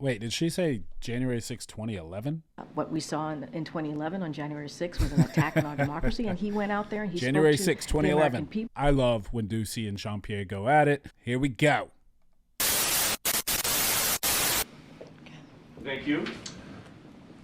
Wait, did she say January 6, 2011? What we saw in 2011 on January 6th was an attack on our democracy, and he went out there and he January spoke to 6, the American 2011. people. I love when Doocy and Jean-Pierre go at it. Here we go. Thank you.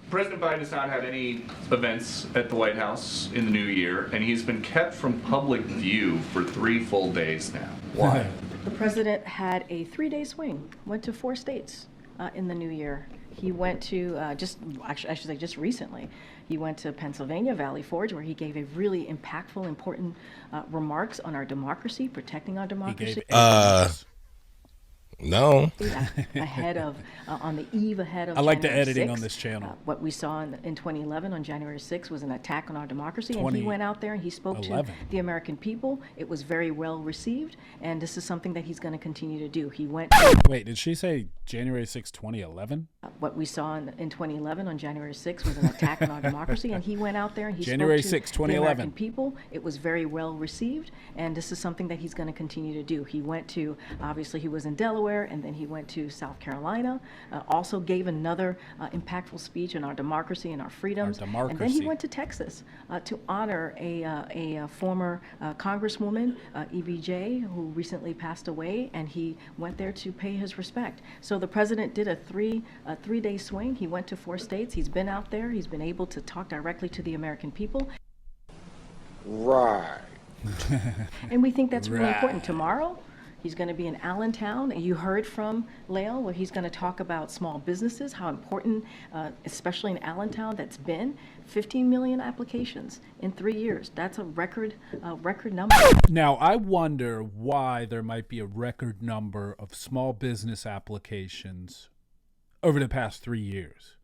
President Biden has not had any events at the White House in the new year, and he's been kept from public view for 3 full days now. Why? The president had a 3-day swing, went to 4 states in the new year. He went to, I should say just recently, he went to Pennsylvania, Valley Forge, where he gave a really impactful, important remarks on our democracy, protecting our democracy. No. Ahead of, on the eve ahead of I like the January editing 6th. on this channel. What we saw in 2011 on January 6th was an attack on our democracy, and he went out there and he spoke to the American people. It was very well received, and this is something that he's going to continue to do. He went. Wait, did she say January 6, 2011? What we saw in 2011 on January 6th was an attack on our democracy, and he went out there and he January spoke to 6, the 2011. American people. It was very well received, and this is something that he's going to continue to do. He went to, obviously he was in Delaware, and then he went to South Carolina, also gave another impactful speech on our democracy and our freedoms. And then he went to Texas to honor a former Congresswoman, EBJ, who recently passed away, and he went there to pay his respect. So the president did a three-day swing. He went to 4 states. He's been out there. He's been able to talk directly to the American people. Right. And we think that's really important. Tomorrow, he's going to be in Allentown. You heard from Lael, where he's going to talk about small businesses, how important, especially in Allentown, that's been 15 million applications in 3 years. That's a record number. Now, I wonder why there might be a record number of small business applications over the past 3 years.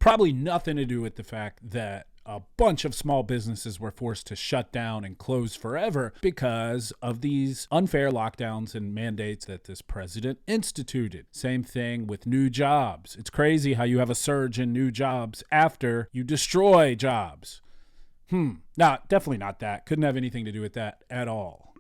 Probably nothing to do with the fact that a bunch of small businesses were forced to shut down and close forever because of these unfair lockdowns and mandates that this president instituted. Same thing with new jobs. It's crazy how you have a surge in new jobs after you destroy jobs. No, definitely not that. Couldn't have anything to do with that at all.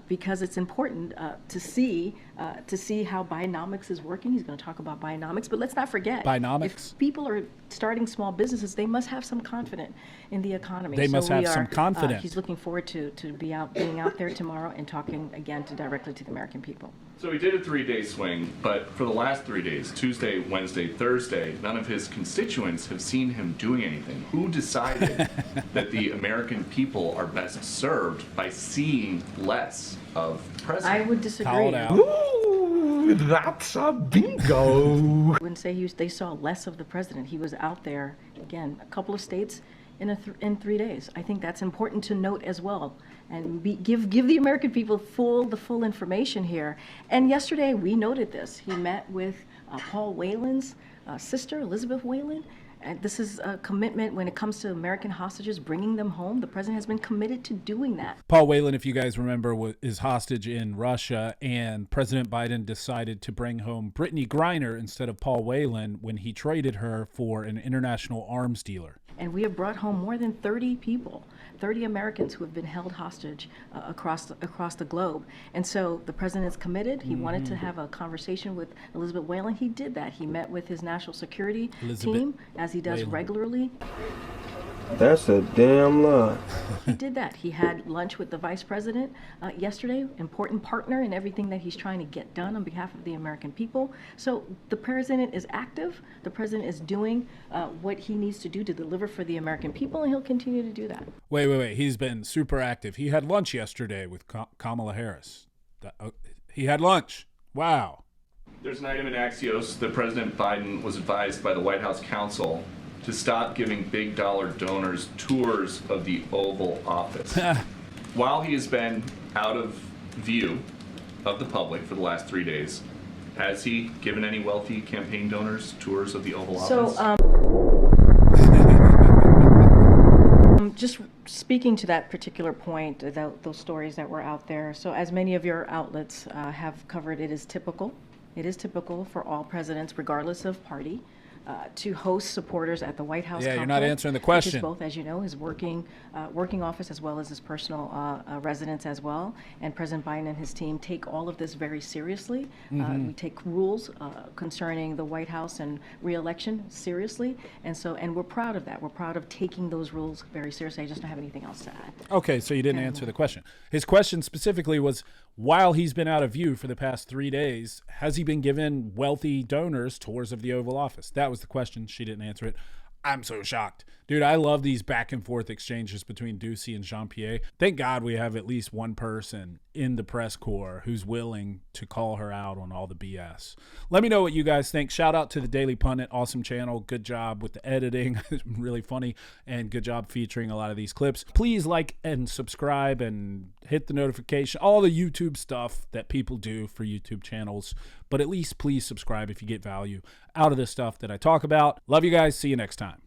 Because it's important to see how Bidenomics is working. He's going to talk about Bidenomics, but let's not forget, Bidenomics? if people are starting small businesses, they must have some confidence in the economy. They must have some confidence. He's looking forward to being out there tomorrow and talking again directly to the American people. So he did a 3-day swing, but for the last 3 days, Tuesday, Wednesday, Thursday, none of his constituents have seen him doing anything. Who decided that the American people are best served by seeing less of the president? I would disagree. Call it out. Ooh, that's a bingo. I wouldn't say they saw less of the president. He was out there, again, a couple of states in 3 days. I think that's important to note as well, and give the American people the full information here. And yesterday we noted this. He met with Paul Whelan's sister, Elizabeth Whelan. And this is a commitment when it comes to American hostages, bringing them home. The president has been committed to doing that. Paul Whelan, if you guys remember, is hostage in Russia, and President Biden decided to bring home Brittany Griner instead of Paul Whelan when he traded her for an international arms dealer. And we have brought home more than 30 people, 30 Americans who have been held hostage across the globe. And so the president is committed. He wanted to have a conversation with Elizabeth Whelan. He did that. He met with his national security team, as he does regularly. That's a damn lie. He did that. He had lunch with the vice president yesterday, important partner in everything that he's trying to get done on behalf of the American people. So the president is active. The president is doing what he needs to do to deliver for the American people, and he'll continue to do that. Wait. He's been super active. He had lunch yesterday with Kamala Harris. He had lunch. Wow. There's an item in Axios that President Biden was advised by the White House counsel to stop giving big dollar donors tours of the Oval Office. While he has been out of view of the public for the last 3 days, has he given any wealthy campaign donors tours of the Oval Office? So, just speaking to that particular point, those stories that were out there, so as many of your outlets have covered, it is typical. It is typical for all presidents, regardless of party, to host supporters at the White House. Yeah, you're not complex, answering the which question. is both, as you know, his working office as well as his personal residence as well. And President Biden and his team take all of this very seriously. We take rules concerning the White House and re-election seriously, and we're proud of that. We're proud of taking those rules very seriously. I just don't have anything else to add. Okay, so you didn't answer the question. His question specifically was, while he's been out of view for the past 3 days, has he been given wealthy donors tours of the Oval Office? That was the question. She didn't answer it. I'm so shocked. Dude, I love these back and forth exchanges between Doocy and Jean-Pierre. Thank God we have at least one person in the press corps who's willing to call her out on all the BS. Let me know what you guys think. Shout out to the Daily Pundit. Awesome channel. Good job with the editing. Really funny. And good job featuring a lot of these clips. Please like and subscribe and hit the notification. All the YouTube stuff that people do for YouTube channels. But at least please subscribe if you get value out of this stuff that I talk about. Love you guys. See you next time.